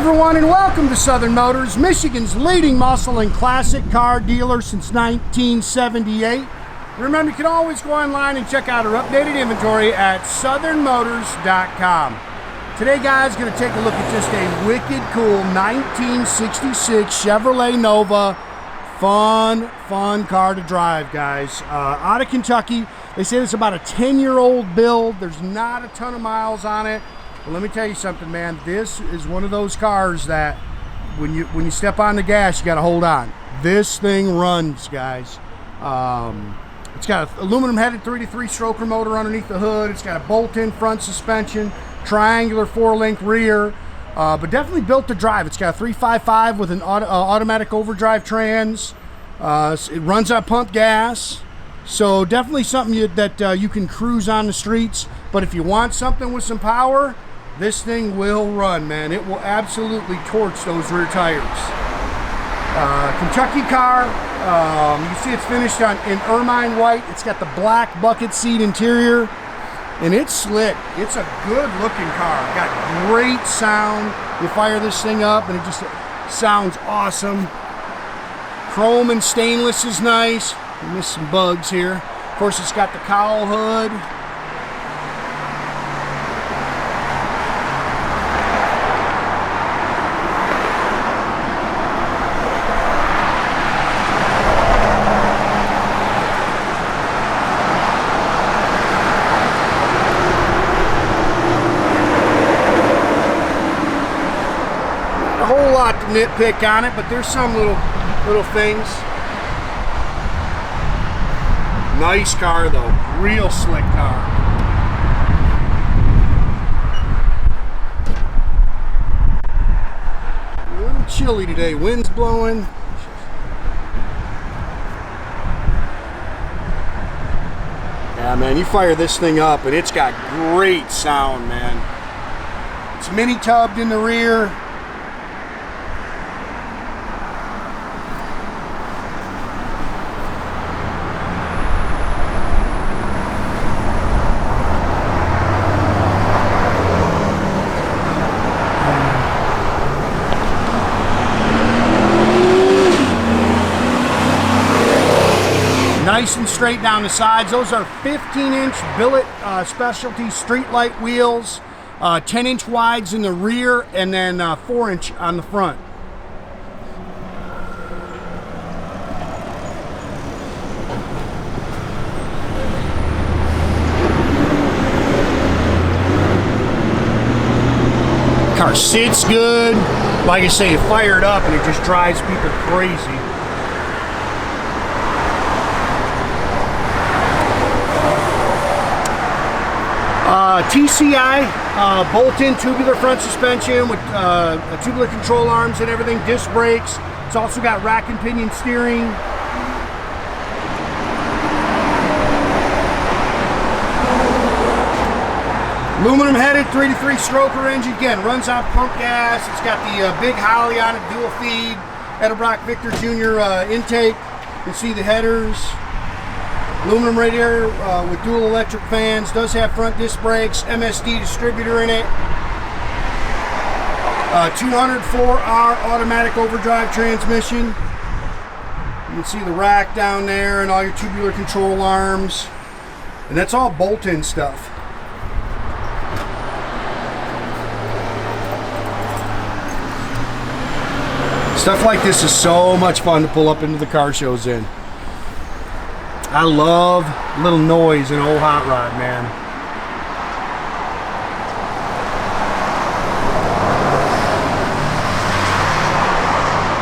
everyone, and welcome to Southern Motors, Michigan's leading muscle and classic car dealer since 1978. Remember, you can always go online and check out our updated inventory at southernmotors.com. Today, guys, going to take a look at just a wicked cool 1966 Chevrolet Nova. Fun car to drive, guys. Out of Kentucky. They say it's about a 10-year-old build. There's not a ton of miles on it. But let me tell you something, man. This is one of those cars that when you step on the gas, you got to hold on. This thing runs, guys. It's got an aluminum-headed 3-3 stroker motor underneath the hood. It's got a bolt-in front suspension, triangular 4-link rear, but definitely built to drive. It's got a 355 with an automatic overdrive trans. It runs on pump gas, so definitely something that you can cruise on the streets. But if you want something with some power, this thing will run, man. It will absolutely torch those rear tires. Kentucky car. You see it's finished in Ermine white. It's got the black bucket seat interior, and it's slick. It's a good looking car. Got great sound. You fire this thing up and it just sounds awesome. Chrome and stainless is nice. We missed some bugs here. Of course, it's got the cowl hood. A whole lot to nitpick on it, but there's some little things. Nice car though, real slick car. A little chilly today, wind's blowing. Yeah, man, you fire this thing up and it's got great sound, man. It's mini tubbed in the rear. Nice and straight down the sides. Those are 15-inch Billet Specialties Street Lite wheels, 10-inch wides in the rear, and then 4-inch on the front. Car sits good. Like I say, you fire it up and it just drives people crazy. TCI, bolt-in tubular front suspension with tubular control arms and everything, disc brakes. It's also got rack and pinion steering. Aluminum headed 3-3 stroker engine, again, runs off pump gas. It's got the big Holley on it, dual feed, Edelbrock Victor Jr. Intake. You can see the headers. Aluminum radiator with dual electric fans. Does have front disc brakes. MSD distributor in it. 204R automatic overdrive transmission. You can see the rack down there and all your tubular control arms. And that's all bolt-in stuff. Stuff like this is so much fun to pull up into the car shows in. I love a little noise in an old hot rod, man.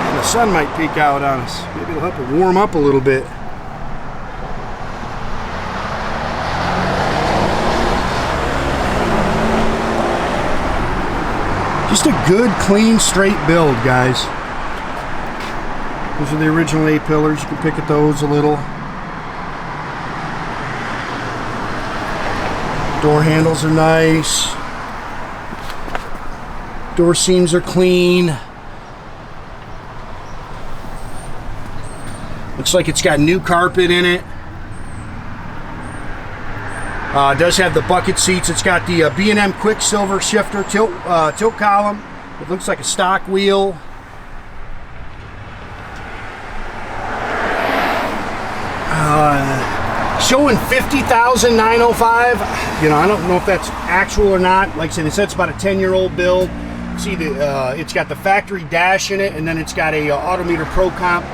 And the sun might peek out on us. Maybe it'll help it warm up a little bit. Just a good, clean, straight build, guys. Those are the original A-pillars. You can pick at those a little. Door handles are nice. Door seams are clean. Looks like it's got new carpet in it. It does have the bucket seats. It's got the B&M Quick Silver shifter tilt column. It looks like a stock wheel. Showing 50,905. You know, I don't know if that's actual or not. Like I said, it said it's about a 10-year-old build. See, it's got the factory dash in it, and then it's got a Autometer Pro Comp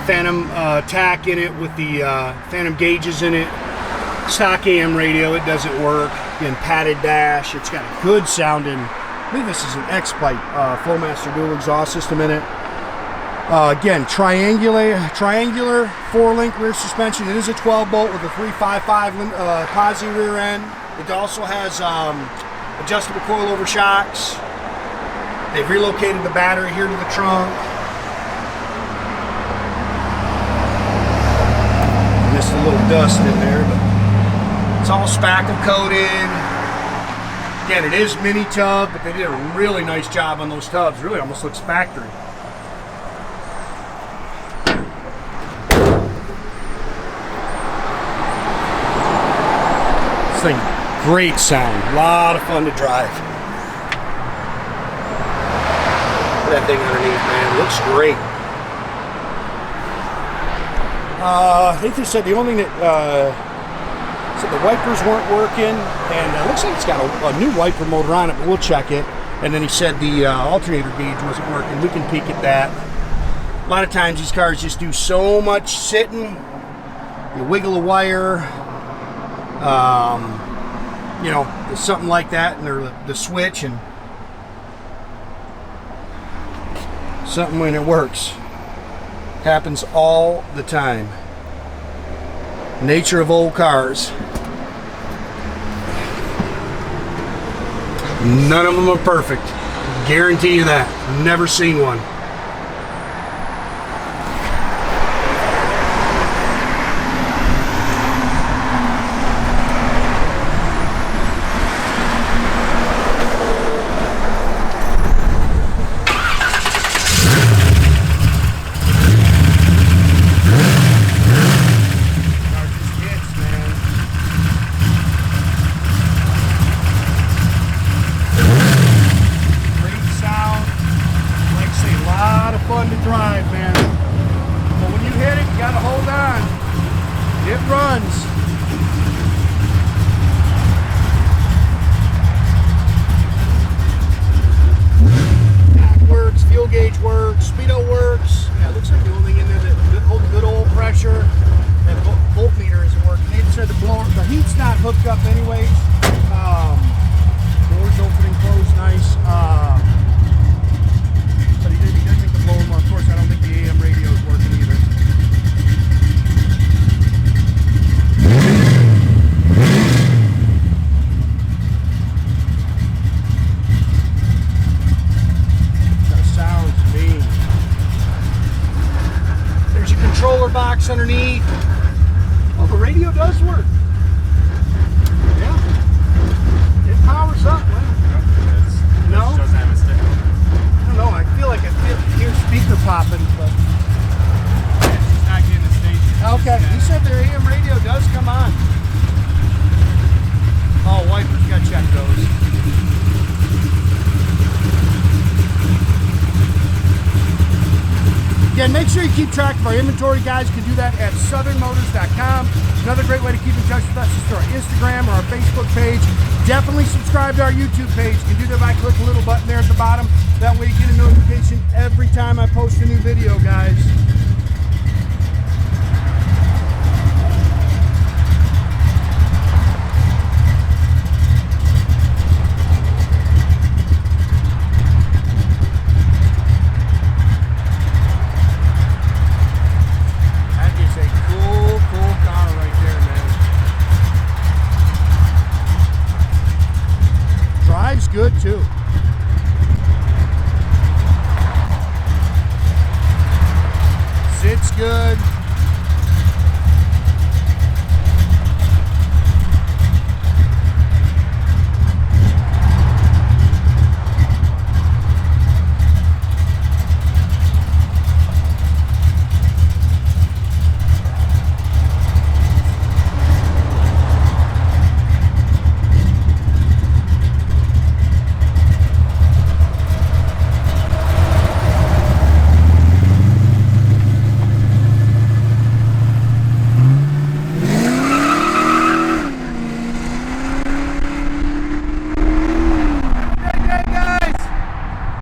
Phantom tach in it with the Phantom gauges in it. Stock AM radio, it doesn't work. Again, padded dash. It's got a good sounding, I believe this is an X-Pipe Flowmaster dual exhaust system in it. Again, triangular 4-link rear suspension. It is a 12-bolt with a 355 posi rear end. It also has adjustable coil-over shocks. They've relocated the battery here to the trunk. Missed a little dust in there, but it's all spackle coated. Again, it is mini tub, but they did a really nice job on those tubs. Really almost looks factory. Thing, great sound, a lot of fun to drive. That thing underneath, man, looks great. I think they said the only thing that said the wipers weren't working, and it looks like it's got a new wiper motor on it, but we'll check it. And then he said the alternator gauge wasn't working. We can peek at that. A lot of times these cars just do so much sitting. You wiggle a wire. You know, something like that, and the switch, and something when it works. Happens all the time. Nature of old cars. None of them are perfect. Guarantee you that. Never seen one. Hooked up anyways. Doors open and close nice. But he does make the blower more. Of course, I don't think the AM radio is working either. That sounds mean. There's your controller box underneath. Oh, the radio does work. Powers up, well. No? Doesn't have a stick. I don't know, I feel like I hear speaker popping, but it's not getting the station. Okay, he said their AM radio does come on. Oh, wipers, gotta check those. Again, make sure you keep track of our inventory, guys. You can do that at southernmotors.com. Another great way to keep in touch with us is through our Instagram or our Facebook page. Definitely subscribe to our YouTube page. You can do that by clicking the little button there at the bottom. That way you get a notification every time I post a new video, guys. Good too. Sits good.